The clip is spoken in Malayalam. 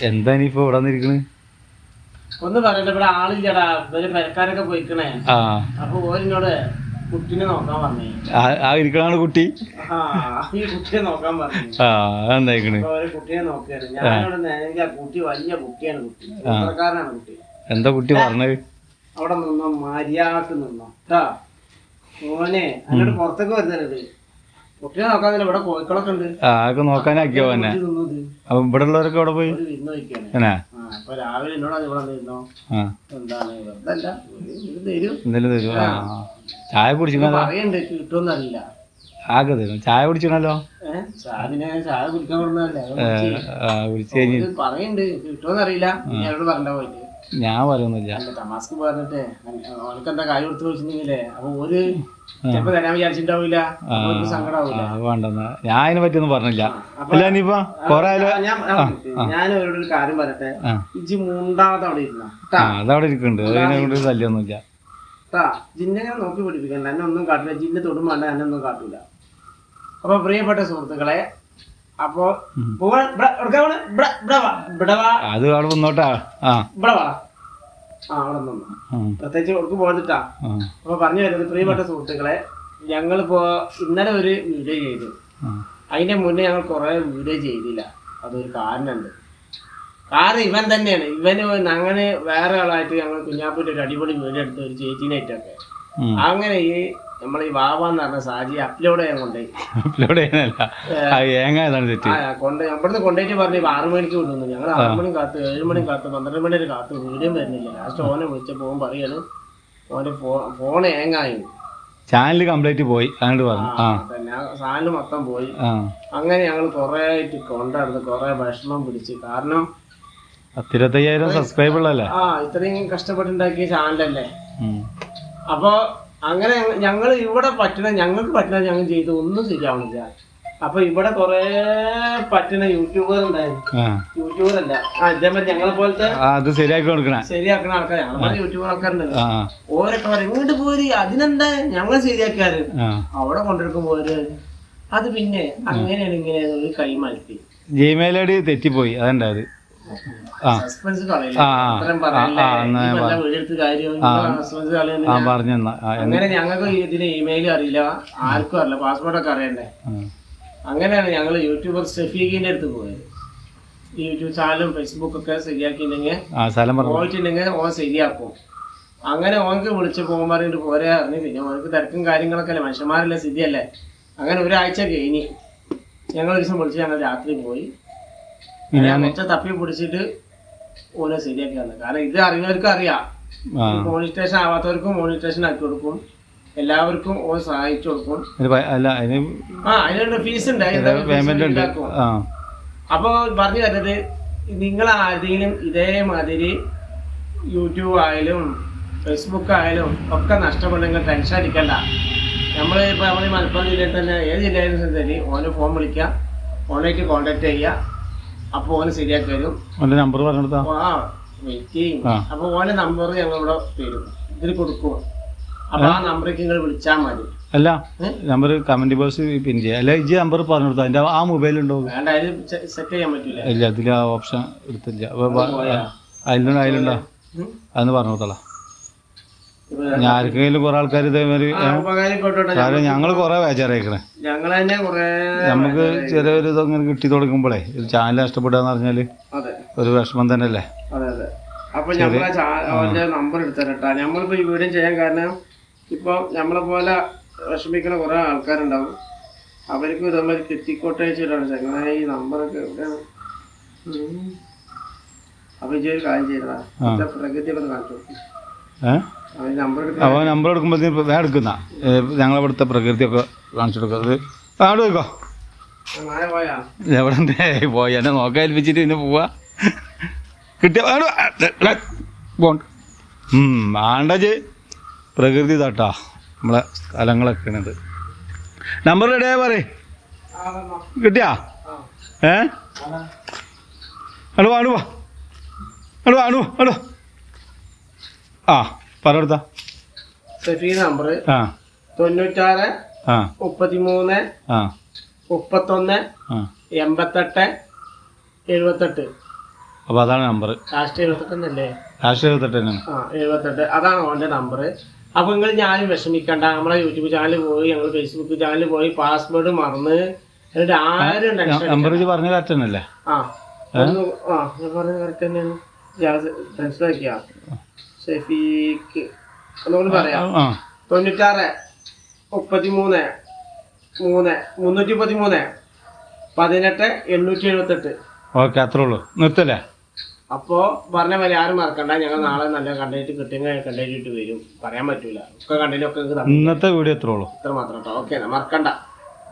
എന്താ ഇനിയിപ്പോ ഇവിടെ വന്നിരിക്കണ്? ഒന്ന് പറയട്ടെ, ഇവിടെ ആളില്ലടാ, ഇവര് പെരക്കാരൊക്കെ പോയിക്കണേ. അപ്പൊ ഓരിനോട് കുട്ടീനെ നോക്കാൻ പറഞ്ഞേ. ആ ഇരിക്കണാണ് കുട്ടി. ഈ കുട്ടിയെ നോക്കാൻ പറഞ്ഞു. എന്തായിക്കണ്? കുട്ടിയെ നോക്കിയാണ് ഞാനവിടെ നേരെ. കുട്ടി വലിയ കുട്ടിയാണ്, കുട്ടി സൂത്രക്കാരനാണ് കുട്ടി. എന്താ കുട്ടി പറഞ്ഞത്? അവിടെ നിന്നോ, മര്യാദക്ക് നിന്നോ കേട്ടാ മോനെ. എന്നോട് പുറത്തേക്ക് വരുന്നത് കുട്ടിയെ നോക്കാന്നില്ല, ഇവിടെ കോഴിക്കളൊക്കെ ഉണ്ട്. അതൊക്കെ നോക്കാനാക്കിയോ തന്നെ? അപ്പൊ ഇവിടെ ഉള്ളവരൊക്കെ അവിടെ പോയി വിരുന്ന് വയ്ക്കാണ്. അപ്പൊ രാവിലെ എന്നോട് ഇവിടെ നിന്നോ, എന്താണ് വെറുതല്ല എന്തേലും തരും. ചായ കുടിച്ചിട്ടോ? പറയണ്ട് കിട്ടുമെന്ന് അറിയില്ല. ആകെ തരും. ചായ കുടിച്ചിണല്ലോ? ചായ കുടിക്കാൻ പറഞ്ഞല്ലേ പറയണ്ട്, കിട്ടുമെന്ന് അറിയില്ല. എന്നോട് പറഞ്ഞ പോയിട്ട് ഞാൻ പറയുന്നില്ല. തമാസ്ക് പറഞ്ഞിട്ട് അവനക്ക് എന്താ കായ് കൊടുത്ത് ചോദിച്ചിട്ടുണ്ടെങ്കിലേ അപ്പൊ ഒരു ചിലപ്പോ തരാൻ വിചാരിച്ചിട്ടുണ്ടാവില്ല, സങ്കടാവൂല. വേണ്ടെന്ന് ഞാൻ അതിനെ പറ്റിയൊന്നും പറഞ്ഞില്ല. ഞാൻ അവരോടൊരു കാര്യം പറയട്ടെ, ഇജ്ജ് മൂണ്ടാമത് അവിടെ ഇരുന്ന അതവിടെ ഇരിക്കുന്നുണ്ട്, അതിനെ ശല്യമൊന്നുമില്ല കേട്ടാ. ജിന്നെ നോക്കി പിടിപ്പിക്കണ്ട, എന്നെ ഒന്നും കാട്ടില്ല. ജിന്നെ തൊടും വേണ്ട, എന്നെ ഒന്നും കാട്ടൂല. അപ്പൊ പ്രിയപ്പെട്ട സുഹൃത്തുക്കളെ, അപ്പൊ അത് അവിടെ വന്നോട്ടാ. ഇവിടെ വാ, അവിടെ നിന്നു. പ്രത്യേകിച്ച് അവർക്ക് പോയിട്ടാ. അപ്പൊ പറഞ്ഞു വരുന്നത്, പ്രിയപ്പെട്ട സുഹൃത്തുക്കളെ, ഞങ്ങളിപ്പോ ഇന്നലെ ഒരു വീഡിയോ ചെയ്തു. അതിന്റെ മുന്നേ ഞങ്ങൾ കുറെ വീഡിയോ ചെയ്തില്ല. അതൊരു കാരണമുണ്ട്. കാരണം ഇവൻ തന്നെയാണ്. ഇവന് അങ്ങനെ വേറെ ആളായിട്ട് ഞങ്ങൾ കുഞ്ഞാപ്പൂൻ്റെ ഒരു അടിപൊളി വീഡിയോ എടുത്ത് ഒരു ചേച്ചീനായിട്ടൊക്കെ. അങ്ങനെ ഈ നമ്മളീ വാവാന്ന് പറഞ്ഞ സാജി അപ്ലോഡ് ചെയ്യാൻ കൊണ്ടുപോയി. ഇവിടുന്ന് കൊണ്ടുപോയിട്ട് പറഞ്ഞു 6 മണിക്ക് വിടുന്നു. ഞങ്ങൾ 6 മണി കാത്ത്, 7 മണി കാത്ത്, 12 മണി വരെ കാത്ത്, വീഡിയോ വരുന്നില്ല. ലാസ്റ്റ് ഓനെ വിളിച്ചപ്പോ ഓൻ പറയാണ് ഓന്റെ ഫോൺ ഏങ്ങായി, ചാനൽ കംപ്ലീറ്റ് പോയി. ചാനൽ മൊത്തം പോയി. അങ്ങനെ ഞങ്ങൾ കൊറേ ആയിട്ട് കൊണ്ടായിരുന്നു, കൊറേ വിഷമം പിടിച്ച്. കാരണം 25,000 സബ്സ്ക്രൈബുള്ളല്ലേ? ഇത്രയും കഷ്ടപ്പെട്ടുണ്ടാക്കിയ ചാനലല്ലേ. അപ്പൊ അങ്ങനെ ഞങ്ങൾ ഇവിടെ ഞങ്ങൾക്ക് പറ്റണ ഞങ്ങൾ ചെയ്ത് ഒന്നും ശരിയാവണില്ല. അപ്പൊ ഇവിടെ കൊറേ പറ്റുന്ന യൂട്യൂബർ ഉണ്ടായിരുന്നു. യൂട്യൂബർ അല്ല, ഇതേമാതിരി ഞങ്ങളെ പോലത്തെ ശരിയാക്കണ ആൾക്കാർ, ഞങ്ങളെ യൂട്യൂബർ ആൾക്കാരുണ്ട്. ഓരൊക്കെ പറയും ഇങ്ങോട്ട് പോര്, അതിനെന്താ ഞങ്ങൾ ശരിയാക്കാറ്, അവിടെ കൊണ്ടെടുക്കുമ്പോ അത് പിന്നെ അങ്ങനെയാണ് ഇങ്ങനെ ഒരു കൈമാറ്റി ജിമെയിൽ ഐഡി തെറ്റിപ്പോയി. അതുണ്ടായത് സസ്പെൻസ് അങ്ങനെ ഞങ്ങൾക്ക് ഇതിന് ഇമെയിൽ അറിയില്ല, ആർക്കും അറിയില്ല, പാസ്വേഡൊക്കെ അറിയണ്ടേ. അങ്ങനെയാണ് ഞങ്ങൾ യൂട്യൂബർ ഷെഫീഖിന്റെ അടുത്ത് പോയത്. യൂട്യൂബ് ചാനലും ഫേസ്ബുക്കൊക്കെ ശരിയാക്കിയിട്ടുണ്ടെങ്കിൽ പോയിട്ടുണ്ടെങ്കിൽ ഓൻ ശരിയാക്കും. അങ്ങനെ ഓനക്ക് വിളിച്ച് പോകാൻ പറഞ്ഞിട്ട് പോരെ അറിഞ്ഞു. പിന്നെ ഓനക്ക് തിരക്കും കാര്യങ്ങളൊക്കെ അല്ലേ, മനുഷ്യന്മാരല്ലേ, സ്ഥിതിയല്ലേ. അങ്ങനെ ഒരാഴ്ച കഴിഞ്ഞ് ഞങ്ങൾ ഒരു ദിവസം വിളിച്ച് ഞങ്ങൾ രാത്രി പോയി കുറച്ച് തപ്പി പിടിച്ചിട്ട് ഓനെ ശരിയാക്കി വന്നത്. കാരണം ഇത് അറിയുന്നവർക്ക് അറിയാം, മോണിറ്റേഷൻ ആവാത്തവർക്കും മോണിറ്റേഷൻ ആക്കി കൊടുക്കും, എല്ലാവർക്കും ഓൻ സഹായിച്ചു കൊടുക്കും. അതിനുള്ള ഫീസ് ഉണ്ട്. അപ്പൊ പറഞ്ഞു തരുന്നത്, നിങ്ങൾ ആരെങ്കിലും ഇതേമാതിരി യൂട്യൂബ് ആയാലും ഫേസ്ബുക്ക് ആയാലും ഒക്കെ നഷ്ടപ്പെടുന്നെങ്കിൽ ടെൻഷൻ അടിക്കണ്ട. നമ്മളിപ്പോൾ നമ്മൾ മലപ്പുറം ജില്ലയിൽ തന്നെ ഏത് ജില്ലയിലും ശരി ഓന് ഫോൺ വിളിക്കുക, ഓണായിട്ട് കോൺടാക്ട് ചെയ്യുക. അപ്പൊ ഓന് ശരിയാക്കി തരും. നമ്പർ പറഞ്ഞെടുത്താ അപ്പൊ ഓന്റെ നമ്പർ ഞങ്ങളിവിടെ തരും, ഇതിൽ കൊടുക്കും. അപ്പൊ ആ നമ്പറേക്ക് നിങ്ങൾ വിളിച്ചാൽ മതി. അല്ല നമ്പർ കമന്റ് ബോക്സ് പിൻ ചെയ്യാം. അല്ല ഇജ്ജ് നമ്പർ പറഞ്ഞു കൊടുത്താ അതിന്റെ ആ മൊബൈൽ ഉണ്ടോ? വേണ്ട, അതിൽ സെറ്റ് ചെയ്യാൻ പറ്റൂല. ഇല്ല, അതിൽ ആ ഓപ്ഷൻ എടുത്തില്ല. അതിലുണ്ടോ അതെന്ന് പറഞ്ഞു കൊടുത്തോളാം. ഞാൻ ആർക്കെങ്കിലും കുറെ ആൾക്കാർ ഇതേമാതിരി ഞങ്ങൾ കുറെ ബേജാറായിക്കണേ. നമുക്ക് ചെറിയൊരു ഇതങ്ങനെ കിട്ടി തുടങ്ങുമ്പോഴേ ഇത് ചാനൽ നഷ്ടപ്പെടാന്ന് പറഞ്ഞാല് ഒരു വിഷമം തന്നെ അല്ലേ. അപ്പൊ നമ്പർ എടുത്തരട്ടാ. നമ്മളിപ്പോ ഈ വീഡിയോ ചെയ്യാൻ കാരണം ഇപ്പൊ നമ്മളെ പോലെ വിഷമിക്കുന്ന കുറെ ആൾക്കാരുണ്ടാവും. അവർക്കും ഇതേമാതിരി കിട്ടിക്കോട്ടെ വെച്ചിട്ടാണ് ചങ്ങനെ ഈ നമ്പറൊക്കെ എവിടെയാണ്. അപ്പൊ ഇതൊരു കാര്യം ചെയ്തതാ, പ്രകൃതിയൊക്കെ കാണിച്ചു കൊടുക്കും. അപ്പോൾ നമ്പർ എടുക്കുമ്പോഴത്തേന് വേറെ എടുക്കുന്ന ഞങ്ങളിവിടുത്തെ പ്രകൃതിയൊക്കെ കാണിച്ചു കൊടുക്കുന്നത്. അവിടെ പോയിക്കോ, എവിടെ പോയി എന്നെ നോക്കാൻ ഏൽപ്പിച്ചിട്ട് പിന്നെ പോവാ. കിട്ടിയ പോണ്ട് ആണ്ടജ് പ്രകൃതി തട്ടാ നമ്മളെ സ്ഥലങ്ങളൊക്കെ ഉണ്ട്. നമ്പർ റെഡിയാ പറയ്, കിട്ടിയാ? അടു അടു അടു അടു അടു ആ പറഞ്ഞെടുത്താ. നമ്പർ 96 33 31 88 78. അപ്പോൾ അതാണ് നമ്പർ. ലാസ്റ്റ് 78 ലാസ്റ്റ് 78 തന്നെയാണ്. 78 അതാണ് ഓൻ്റെ നമ്പർ. അപ്പോൾ നിങ്ങൾ ഞാനും വിഷമിക്കണ്ട, നമ്മളെ യൂട്യൂബ് ചാനൽ പോയി ഞങ്ങൾ ഫേസ്ബുക്ക് ചാനൽ പോയി പാസ്വേഡ് മറന്ന് എന്നിട്ട് ആരും നമ്പർ പറഞ്ഞ കറക്റ്റ് തന്നെയല്ലേ? ഞാൻ പറഞ്ഞ കറക്റ്റ് തന്നെയാണ്. മനസ്സിലാക്കിയാ ഷെഫീക്ക് ഒന്നുകൂടി പറയാം. 96 33 313 18 878. ഓക്കെ, അത്രേ ഉള്ളൂ, നിർത്തല്ലേ? അപ്പോൾ പറഞ്ഞ പോലെ ആരും മറക്കണ്ട. ഞങ്ങൾ നാളെ നല്ല കണ്ടന്റ് കിട്ടുമെങ്കിൽ കണ്ടന്റ് വരും, പറയാൻ പറ്റൂല. ഒക്കെ കണ്ടന്റ് ഒക്കെ ഇന്നത്തെ വീഡിയോ എത്ര ഉള്ളൂ, ഇത്ര മാത്രം കേട്ടോ. ഓക്കെ, മറക്കണ്ട.